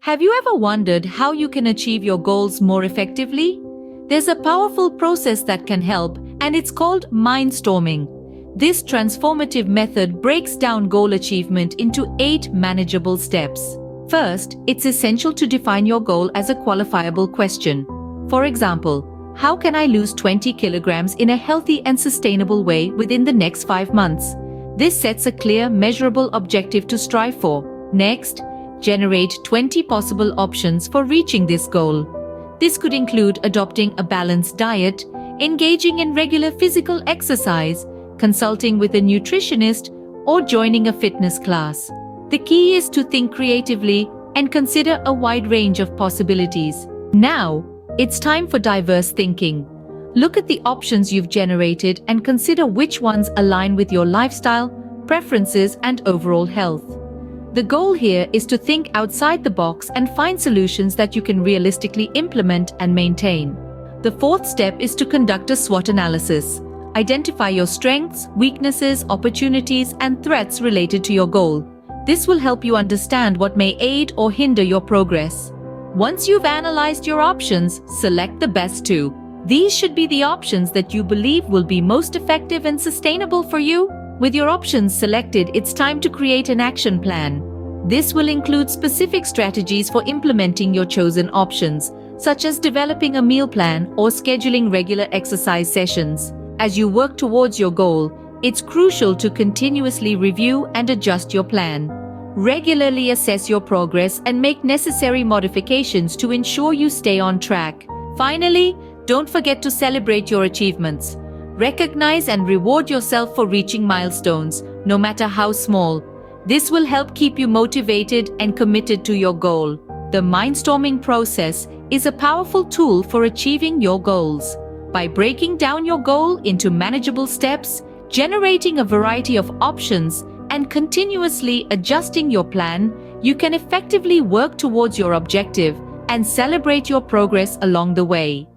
Have you ever wondered how you can achieve your goals more effectively? There's a powerful process that can help, and it's called mindstorming. This transformative method breaks down goal achievement into 8 manageable steps. First, it's essential to define your goal as a qualifiable question. For example, how can I lose 20 kilograms in a healthy and sustainable way within the next 5 months? This sets a clear, measurable objective to strive for. Next, generate 20 possible options for reaching this goal. This could include adopting a balanced diet, engaging in regular physical exercise, consulting with a nutritionist, or joining a fitness class. The key is to think creatively and consider a wide range of possibilities. Now, it's time for diverse thinking. Look at the options you've generated and consider which ones align with your lifestyle, preferences, and overall health. The goal here is to think outside the box and find solutions that you can realistically implement and maintain. The fourth step is to conduct a SWOT analysis. Identify your strengths, weaknesses, opportunities, and threats related to your goal. This will help you understand what may aid or hinder your progress. Once you've analyzed your options, select the best 2. These should be the options that you believe will be most effective and sustainable for you. With your options selected, it's time to create an action plan. This will include specific strategies for implementing your chosen options, such as developing a meal plan or scheduling regular exercise sessions. As you work towards your goal, it's crucial to continuously review and adjust your plan. Regularly assess your progress and make necessary modifications to ensure you stay on track. Finally, don't forget to celebrate your achievements. Recognize and reward yourself for reaching milestones, no matter how small. This will help keep you motivated and committed to your goal. The mindstorming process is a powerful tool for achieving your goals. By breaking down your goal into manageable steps, generating a variety of options, and continuously adjusting your plan, you can effectively work towards your objective and celebrate your progress along the way.